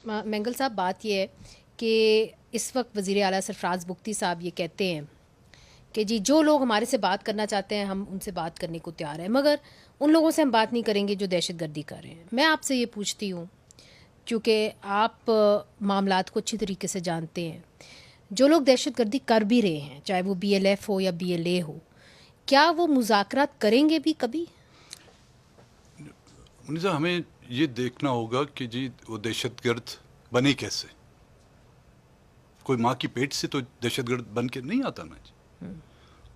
مینگل صاحب، بات یہ ہے کہ اس وقت وزیر اعلیٰ سرفراز بگٹی صاحب یہ کہتے ہیں کہ جی جو لوگ ہمارے سے بات کرنا چاہتے ہیں ہم ان سے بات کرنے کو تیار ہیں، مگر ان لوگوں سے ہم بات نہیں کریں گے جو دہشت گردی کر رہے ہیں. میں آپ سے یہ پوچھتی ہوں، کیونکہ آپ معاملات کو اچھی طریقے سے جانتے ہیں، جو لوگ دہشت گردی کر بھی رہے ہیں، چاہے وہ بی ایل ایف ہو یا بی ایل اے ہو، کیا وہ مذاکرات کریں گے بھی کبھی؟ منیزا، ہمیں یہ دیکھنا ہوگا کہ جی وہ دہشت گرد بنے کیسے. کوئی ماں کی پیٹ سے تو دہشت گرد بن کے نہیں آتا نا جی.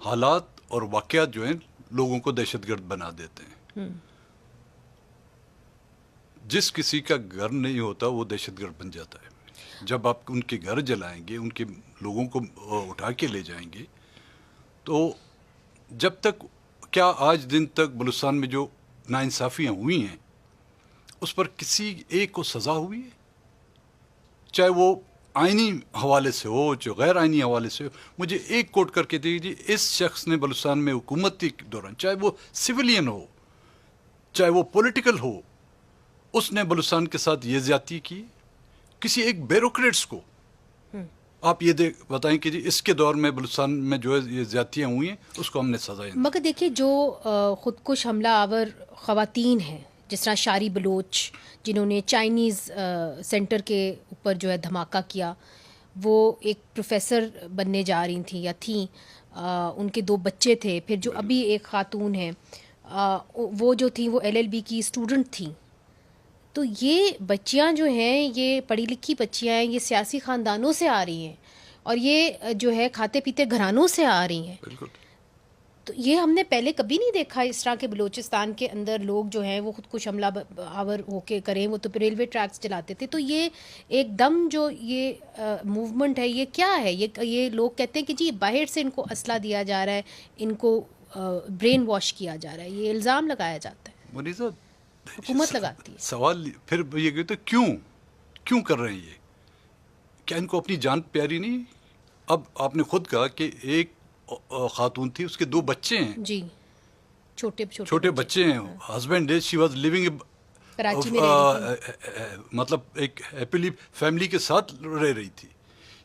حالات اور واقعات جو ہیں لوگوں کو دہشت گرد بنا دیتے ہیں. جس کسی کا گھر نہیں ہوتا وہ دہشت گرد بن جاتا ہے. جب آپ ان کے گھر جلائیں گے، ان کے لوگوں کو اٹھا کے لے جائیں گے، تو جب تک کیا آج دن تک بلوچستان میں جو ناانصافیاں ہوئی ہیں اس پر کسی ایک کو سزا ہوئی ہے؟ چاہے وہ آئینی حوالے سے ہو چاہے غیر آئینی حوالے سے ہو. مجھے ایک کوٹ کر کے دیجیے، اس شخص نے بلوچستان میں حکومتی دوران، چاہے وہ سویلین ہو چاہے وہ پولیٹیکل ہو، اس نے بلوچستان کے ساتھ یہ زیادتی کی. کسی ایک بیوروکریٹس کو آپ یہ بتائیں کہ جی اس کے دور میں بلوچستان میں جو ہے یہ زیادتیاں ہوئی ہیں اس کو ہم نے سزا دی. مگر دیکھیے، جو خودکش حملہ آور خواتین ہیں، جس طرح شاری بلوچ جنہوں نے چائنیز سینٹر کے اوپر جو ہے دھماکہ کیا، وہ ایک پروفیسر بننے جا رہی تھیں یا تھیں، ان کے 2 بچے تھے. پھر جو ابھی ایک خاتون ہیں، وہ جو تھیں وہ LLB کی اسٹوڈنٹ تھیں. تو یہ بچیاں جو ہیں یہ پڑھی لکھی بچیاں ہیں، یہ سیاسی خاندانوں سے آ رہی ہیں اور یہ جو ہے کھاتے پیتے گھرانوں سے آ رہی ہیں. بالکل. تو یہ ہم نے پہلے کبھی نہیں دیکھا اس طرح کے بلوچستان کے اندر لوگ جو ہیں وہ خودکش حملہ آور ہو کے کریں. وہ تو ریلوے ٹریکس چلاتے تھے. تو یہ ایک دم جو یہ موومنٹ ہے یہ کیا ہے؟ یہ لوگ کہتے ہیں کہ جی باہر سے ان کو اسلحہ دیا جا رہا ہے، ان کو برین واش کیا جا رہا ہے. یہ الزام لگایا جاتا ہے، منیزا، حکومت لگاتی ہے. سوال پھر یہ کہتے کیوں کر رہے ہیں یہ؟ کیا ان کو اپنی جان پیاری نہیں؟ اب آپ نے خود کہا کہ ایک خاتون تھی، اس کے 2 بچے ہیں. جی، چھوٹے بچے ہیں. Husband she was living Karachi میں رہ رہی تھی. مطلب ایک ہیپیلی فیملی کے ساتھ رہ رہی تھی.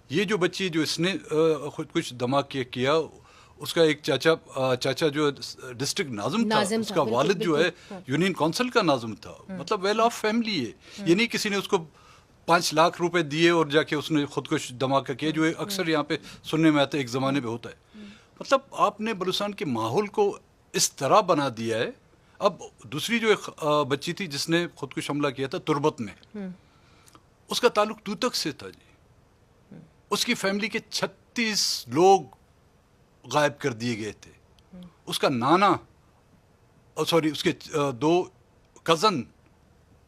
یہ جو بچی جو اس نے خود کچھ دھماکہ کیا، اس کا ایک چاچا جو ڈسٹرکٹ ناظم تھا، اس کا والد جو ہے یونین کونسل کا ناظم تھا. مطلب ویل آف فیملی ہے. یہ نہیں کسی نے اس کو 5 لاکھ روپے دیے اور جا کے اس نے خود کچھ دھماکہ کیا، جو اکثر یہاں پہ سننے میں آتا ہے، ایک زمانے پہ ہوتا ہے. مطلب آپ نے بلوچستان کے ماحول کو اس طرح بنا دیا ہے. اب دوسری جو ایک بچی تھی جس نے خودکش حملہ کیا تھا تربت میں، اس کا تعلق توتک سے تھا جی. اس کی فیملی کے 36 لوگ غائب کر دیے گئے تھے. اس کا نانا اس کے 2 کزن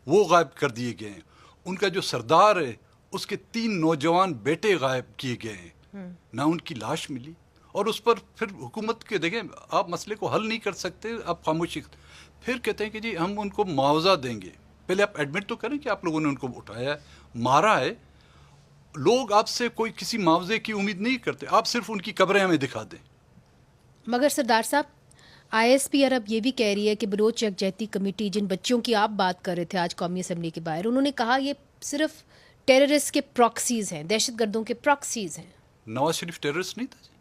وہ غائب کر دیے گئے ہیں. ان کا جو سردار ہے اس کے 3 نوجوان بیٹے غائب کیے گئے ہیں. نہ ان کی لاش ملی. اور اس پر پھر حکومت کے دیکھیں، آپ مسئلے کو حل نہیں کر سکتے، آپ خاموشی. پھر کہتے ہیں کہ جی ہم ان کو معاوضہ دیں گے. پہلے آپ ایڈمٹ تو کریں کہ آپ لوگوں نے ان کو اٹھایا ہے، مارا ہے. لوگ آپ سے کوئی کسی معاوضے کی امید نہیں کرتے، آپ صرف ان کی قبریں ہمیں دکھا دیں. مگر سردار صاحب، ISP عرب یہ بھی کہہ رہی ہے کہ بلوچ یکجہتی کمیٹی، جن بچوں کی آپ بات کر رہے تھے آج قومی اسمبلی کے باہر، انہوں نے کہا یہ صرف ٹیررسٹ کے پراکسیز ہیں، دہشت گردوں کے پراکسیز ہیں. نواز شریف ٹیررسٹ نہیں تھا جی،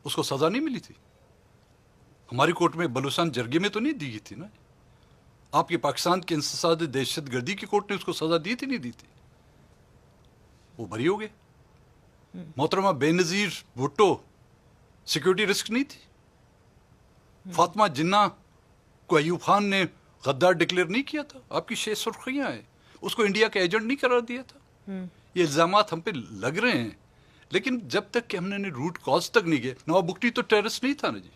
اس کو سزا نہیں ملی تھی. ہماری کورٹ میں بلوچستان جرگے میں تو نہیں دی گئی تھی نا. آپ کے پاکستان کے انسداد دہشت گردی کی کورٹ نے اس کو سزا دی تھی نہیں دی تھی؟ وہ بری ہو گئے. محترمہ بے نظیر بھٹو سیکورٹی رسک نہیں تھی؟ فاطمہ جناح کو ایوب خان نے غدار ڈکلیئر نہیں کیا تھا؟ آپ کی 6 سرخیاں ہیں. اس کو انڈیا کا ایجنٹ نہیں قرار دیا تھا؟ یہ الزامات ہم پہ لگ رہے ہیں، لیکن جب تک کہ ہم نے روٹ کاز تک نہیں گئے. نواب بگٹی تو ٹیررسٹ نہیں تھا نا جی.